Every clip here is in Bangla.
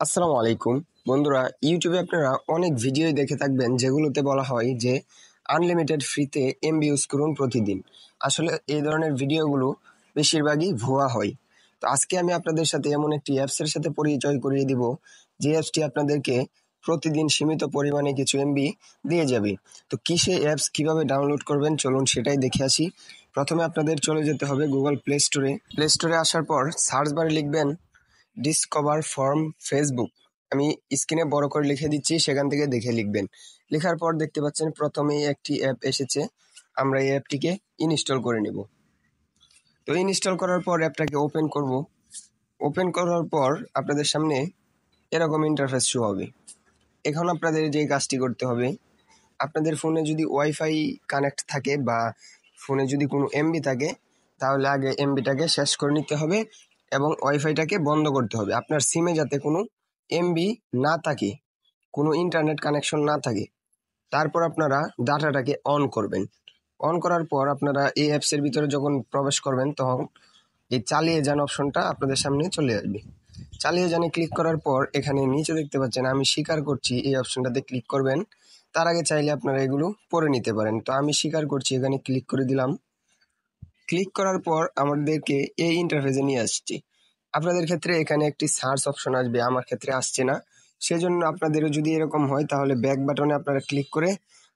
আসসালামু আলাইকুম বন্ধুরা, ইউটিউবে আপনারা অনেক ভিডিও দেখে থাকবেন যেগুলোতে বলা হয় যে আনলিমিটেড ফ্রিতে এমবি ইউজ করুন প্রতিদিন। আসলে এই ধরনের ভিডিওগুলো বেশিরভাগই ভুয়া হয়। তো আজকে আমি আপনাদের সাথে এমন একটি অ্যাপসের সাথে পরিচয় করিয়ে দিব যে অ্যাপসটি আপনাদেরকে প্রতিদিন সীমিত পরিমাণে কিছু এমবি দিয়ে যাবে। তো কি সেই অ্যাপস কিভাবে ডাউনলোড করবেন চলুন সেটাই দেখে আসি। প্রথমে আপনাদের চলে যেতে হবে গুগল প্লে স্টোরে আসার পর সার্চ বারে লিখবেন ডিসকভার ফর্ম ফেসবুক। আমি স্ক্রিনে বড় করে লিখে দিচ্ছি, সেখান থেকে দেখে লিখবেন। লেখার পর দেখতে পাচ্ছেন প্রথমেই একটি অ্যাপ এসেছে, আমরা এই অ্যাপটিকে ইনস্টল করে নেব। তো ইনস্টল করার পর অ্যাপটাকে ওপেন করব। ওপেন করার পর আপনাদের সামনে এরকম ইন্টারফেস শো হবে। এখন আপনাদের যে কাজটি করতে হবে, আপনাদের ফোনে যদি ওয়াইফাই কানেক্ট থাকে বা ফোনে যদি কোনো এমবি থাকে, তাহলে আগে এমবিটাকে শেষ করে নিতে হবে এবং ওয়াইফাইটাকে বন্ধ করতে হবে। আপনার সিমে যাতে কোনো এমবি না থাকে, কোনো ইন্টারনেট কানেকশন না থাকে। তারপর আপনারা ডাটাটাকে অন করবেন। অন করার পর আপনারা এই অ্যাপসের ভিতরে যখন প্রবেশ করবেন, তখন এই চালিয়ে যান অপশনটা আপনাদের সামনে চলে আসবে। চালিয়ে যানে ক্লিক করার পর এখানে নিচে দেখতে পাচ্ছেন আমি স্বীকার করছি, এই অপশনটাতে ক্লিক করবেন। তার আগে চাইলে আপনারা এগুলো পড়ে নিতে পারেন। তো আমি স্বীকার করছি, এখানে ক্লিক করে দিলাম। ক্লিক করার পর আমাদেরকে এই ইন্টারফেসে নিয়ে আসছে। আপনাদের ক্ষেত্রে এখানে একটি সার্চ অপশন আসবে, আমার ক্ষেত্রে আসছে না। সেজন্য আপনাদেরও যদি এরকম হয় তাহলে ব্যাক বাটনে আপনারা ক্লিক করে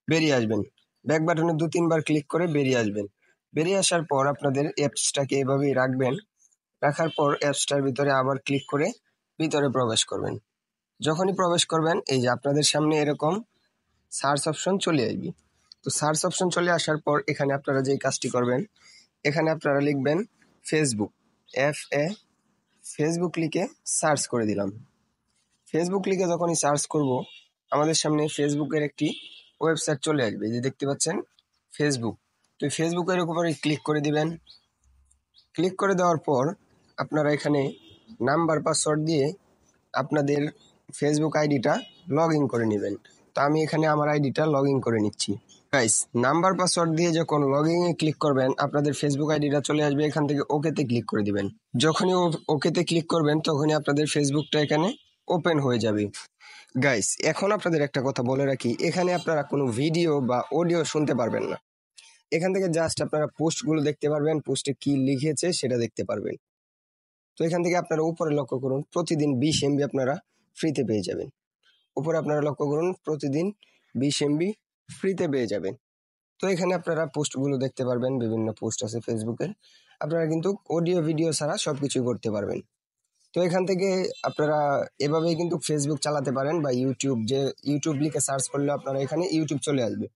বেরিয়ে আসবেন। ব্যাক বাটনে 2-3 বার ক্লিক করে বেরিয়ে আসবেন। বেরিয়ে আসার পর আপনাদের অ্যাপসটাকে এভাবেই রাখবেন। রাখার পর অ্যাপসটার ভিতরে আবার ক্লিক করে ভিতরে প্রবেশ করবেন। যখনই প্রবেশ করবেন, এই যে আপনাদের সামনে এরকম সার্চ অপশন চলে আসবে। তো সার্চ অপশন চলে আসার পর এখানে আপনারা যেই কাজটি করবেন, এখানে আপনারা লিখবেন ফেসবুক, ফেসবুক লিখে সার্চ করে দিলাম। ফেসবুক লিখে যখনই সার্চ করব, আমাদের সামনে ফেসবুকের একটি ওয়েবসাইট চলে আসবে, যে দেখতে পাচ্ছেন ফেসবুক। তো ফেসবুকের উপরে ক্লিক করে দিবেন। ক্লিক করে দেওয়ার পর আপনারা এখানে নাম্বার পাসওয়ার্ড দিয়ে আপনাদের ফেসবুক আইডিটা লগ ইন করে নেবেন। তো আমি এখানে আমার আইডিটা লগ ইন করে নিচ্ছি। গাইস, নাম্বার পাসওয়ার্ড দিয়ে যখন লগ ইনে ক্লিক করবেন, আপনাদের ফেসবুক আইডিটা চলে আসবে। এখান থেকে ওকেতে ক্লিক করে দিবেন। যখনই ওকেতে ক্লিক করবেন, তখনই আপনাদের ফেসবুকটা এখানে ওপেন হয়ে যাবে। গাইস, এখন আপনাদের একটা কথা বলে রাখি, এখানে আপনারা কোনো ভিডিও বা অডিও শুনতে পারবেন না। এখান থেকে জাস্ট আপনারা পোস্টগুলো দেখতে পারবেন, পোস্টে কি লিখেছে সেটা দেখতে পারবেন। তো এখান থেকে আপনারা উপরে লক্ষ্য করুন, প্রতিদিন 20 এমবি আপনারা ফ্রিতে পেয়ে যাবেন। উপরে আপনারা লক্ষ্য করুন, প্রতিদিন 20 এমবি ফ্রিতে পেয়ে যাবেন। তো এখানে আপনারা পোস্টগুলো দেখতে পারবেন, বিভিন্ন পোস্ট আছে ফেসবুকের। আপনারা কিন্তু অডিও ভিডিও ছাড়া সবকিছু করতে পারবেন। তো এখান থেকে আপনারা এভাবেই কিন্তু ফেসবুক চালাতে পারেন, বা ইউটিউব লিখে সার্চ করলে আপনারা এখানে ইউটিউব চলে আসবে।